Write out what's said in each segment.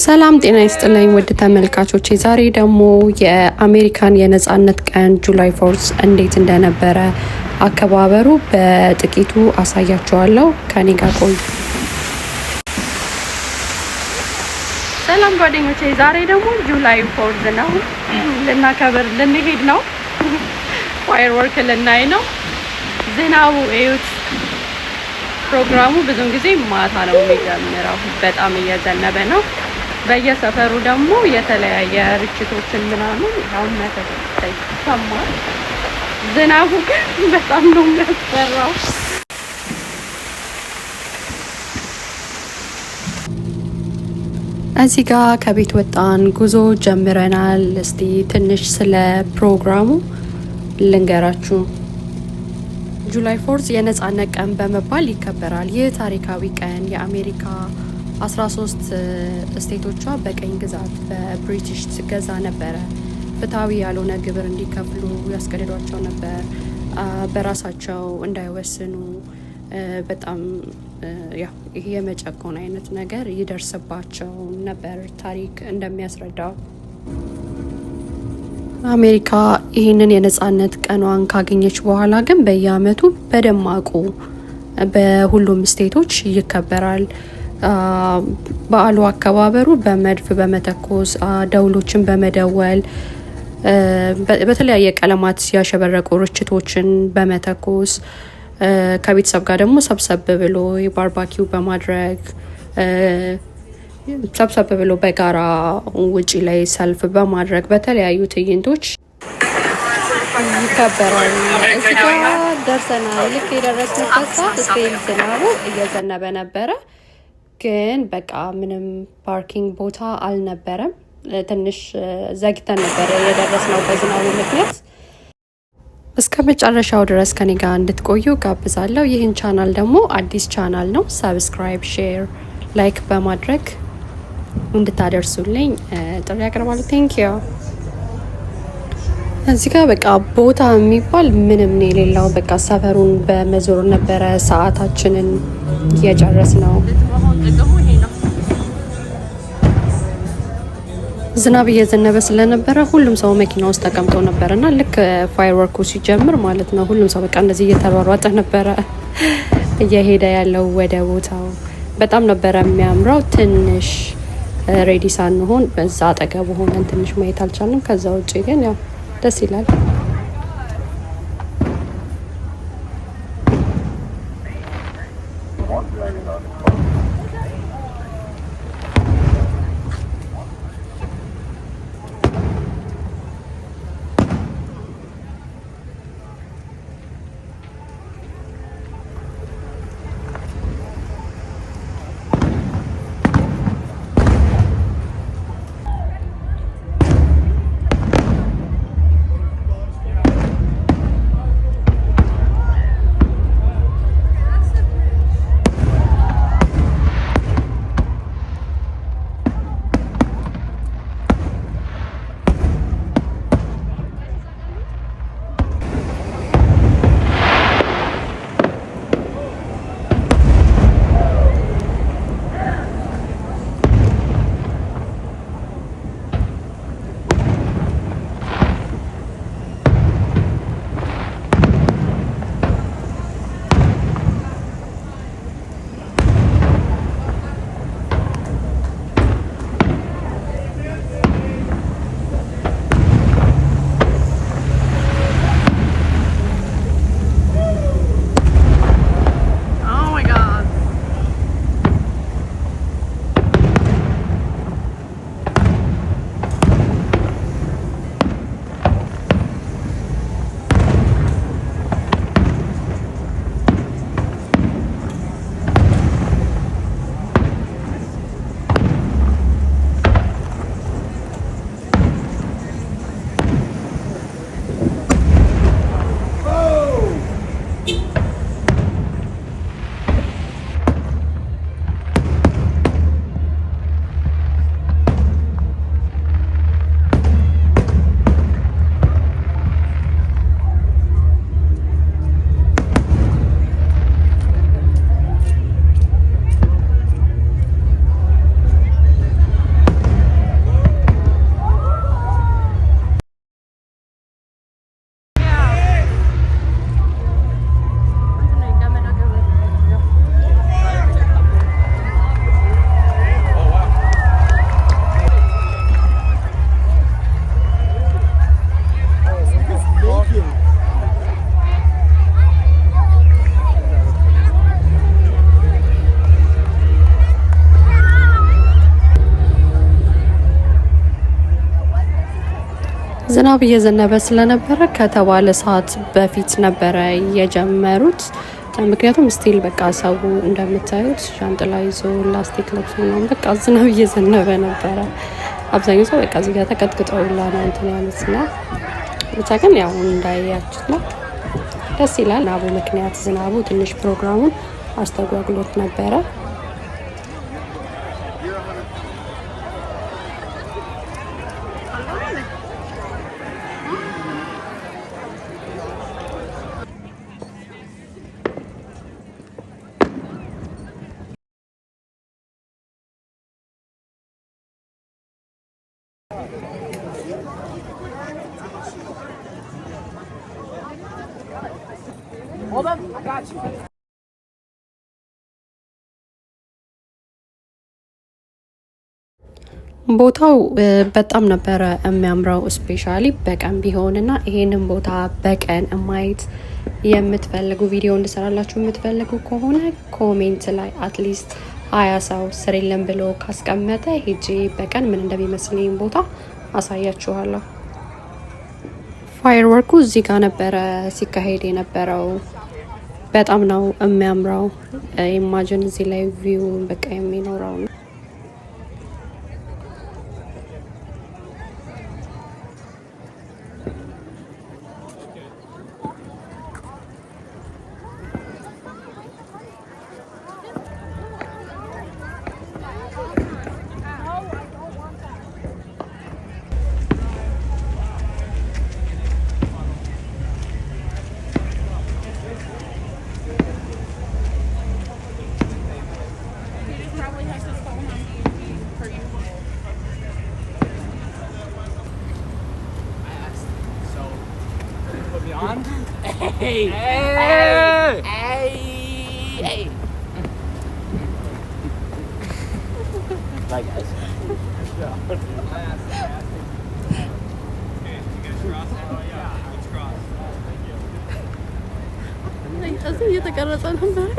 ሰላም ጤና ይስጥልኝ ውድ ተመልካቾቼ፣ ዛሬ ደግሞ የአሜሪካን የነጻነት ቀን ጁላይ 4 እንዴት እንደነበረ አከባበሩ በጥቂቱ አሳያችኋለሁ። ከኔ ጋር ቆዩ። ሰላም ጓደኞቼ፣ ዛሬ ደግሞ ጁላይ 4 ነው። ልናከብር ልንሄድ ነው። ፋየርወርክ ልናይ ነው። ዝናቡ እዩት። ፕሮግራሙ ብዙውን ጊዜ ማታ ነው የሚጀምረው። በጣም እየዘነበ ነው። በየሰፈሩ ደግሞ የተለያየ ርችቶችን ምናምን አሁን ተሰማል። ዝናቡ ግን በጣም ነው የሚያስፈራው። እዚህ ጋር ከቤት ወጣን፣ ጉዞ ጀምረናል። እስቲ ትንሽ ስለ ፕሮግራሙ ልንገራችሁ። ጁላይ 4 የነጻነት ቀን በመባል ይከበራል። ይህ ታሪካዊ ቀን የአሜሪካ 13 ስቴቶቿ በቀኝ ግዛት በብሪቲሽ ትገዛ ነበረ። ፍትሐዊ ያልሆነ ግብር እንዲከፍሉ ያስገድዷቸው ነበር። በራሳቸው እንዳይወስኑ በጣም ይሄ የመጨቆን አይነት ነገር ይደርስባቸው ነበር ታሪክ እንደሚያስረዳው። አሜሪካ ይህንን የነጻነት ቀኗን ካገኘች በኋላ ግን በየአመቱ በደማቁ በሁሉም ስቴቶች ይከበራል። በዓሉ አከባበሩ በመድፍ በመተኮስ ደውሎችን በመደወል በተለያየ ቀለማት ያሸበረቁ ርችቶችን በመተኮስ ከቤተሰብ ጋር ደግሞ ሰብሰብ ብሎ የባርባኪው በማድረግ ሰብሰብ ብሎ በጋራ ውጪ ላይ ሰልፍ በማድረግ በተለያዩ ትዕይንቶች ይከበራል። እዚህ ጋር ደርሰናል። ልክ የደረስንበት ሰዓት ስቴል ዝናቡ እየዘነበ ነበረ፣ ግን በቃ ምንም ፓርኪንግ ቦታ አልነበረም። ትንሽ ዘግተን ነበረ የደረስነው በዝናቡ ምክንያት። እስከ መጨረሻው ድረስ ከኔ ጋር እንድትቆዩ ጋብዛለሁ። ይህን ቻናል ደግሞ አዲስ ቻናል ነው። ሰብስክራይብ፣ ሼር፣ ላይክ በማድረግ እንድታደርሱልኝ ጥሪ ያቀርባለሁ። ቴንክ ዩ። እዚህ ጋር በቃ ቦታ የሚባል ምንም ነው የሌለው። በቃ ሰፈሩን በመዞር ነበረ ሰዓታችንን እየጨረስ ነው። ዝናብ እየዘነበ ስለነበረ ሁሉም ሰው መኪና ውስጥ ተቀምጦ ነበር እና ልክ ፋየርወርኩ ሲጀምር ማለት ነው ሁሉም ሰው በቃ እንደዚህ እየተሯሯጠ ነበረ እየሄደ ያለው ወደ ቦታው። በጣም ነበረ የሚያምረው። ትንሽ ሬዲ ሳንሆን በዛ አጠገቡ ሆነን ትንሽ ማየት አልቻልንም። ከዛ ውጭ ግን ያው ደስ ይላል። ዝናብ እየዘነበ ስለነበረ ከተባለ ሰዓት በፊት ነበረ የጀመሩት። ምክንያቱም ስቲል በቃ ሰው እንደምታዩት ሻንጥላ ይዞ ላስቲክ ለብሶ ነው። በቃ ዝናብ እየዘነበ ነበረ። አብዛኛው ሰው በቃ እዚህ ጋር ተቀጥቅጠው ሁላ ነው እንትን ያሉት እና ብቻ ግን ያው እንዳያችሁት ነው። ደስ ይላል። ዝናቡ ምክንያት ዝናቡ ትንሽ ፕሮግራሙን አስተጓጉሎት ነበረ። ቦታው በጣም ነበረ የሚያምረው ስፔሻሊ በቀን ቢሆንና ይሄንን ቦታ በቀን ማየት የምትፈልጉ ቪዲዮ እንድሰራላችሁ የምትፈልጉ ከሆነ ኮሜንት ላይ አትሊስት 20 ሰው ስሪልን ብሎ ካስቀመጠ ሄጄ በቀን ምን እንደሚመስል ይህን ቦታ አሳያችኋለሁ። ፋየር ወርኩ እዚህ ጋር ነበረ ሲካሄድ የነበረው። በጣም ነው የሚያምረው። ኢማጂን እዚህ ላይ ቪው በቃ የሚኖረው ነው። Hey! Hey! Hey! Hey! Bye, guys. እዚህ እየተቀረጸ ነበር።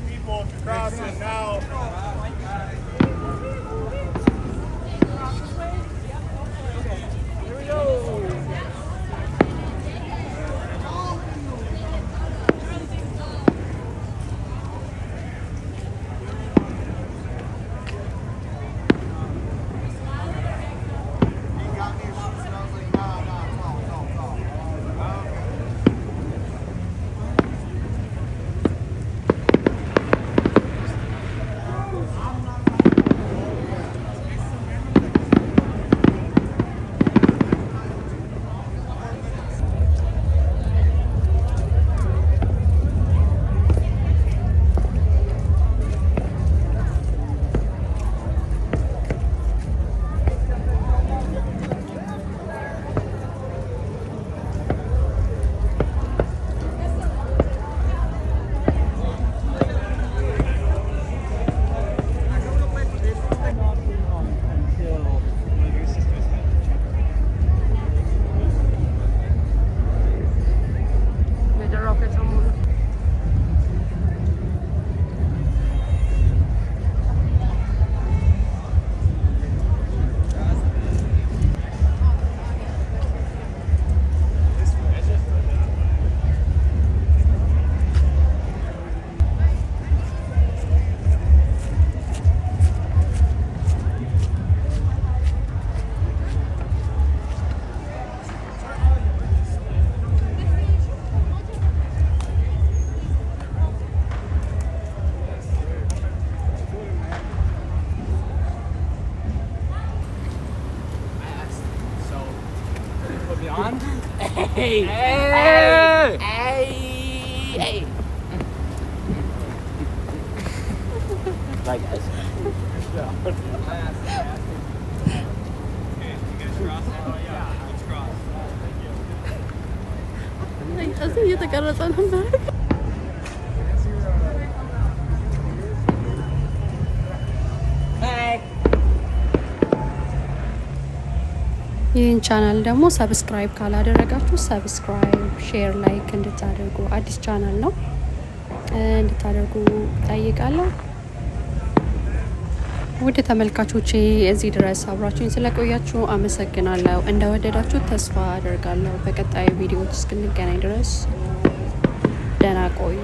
People to cross it now. Hey! Hey! Hey! Hey! Bye, guys. እዚህ እየተቀረጸ ነበር። ይህን ቻናል ደግሞ ሰብስክራይብ ካላደረጋችሁ ሰብስክራይብ፣ ሼር፣ ላይክ እንድታደርጉ አዲስ ቻናል ነው። እንድታደርጉ ጠይቃለሁ። ውድ ተመልካቾቼ እዚህ ድረስ አብራችሁኝ ስለቆያችሁ አመሰግናለሁ። እንደወደዳችሁ ተስፋ አደርጋለሁ። በቀጣይ ቪዲዮዎች እስክንገናኝ ድረስ ደህና ቆዩ።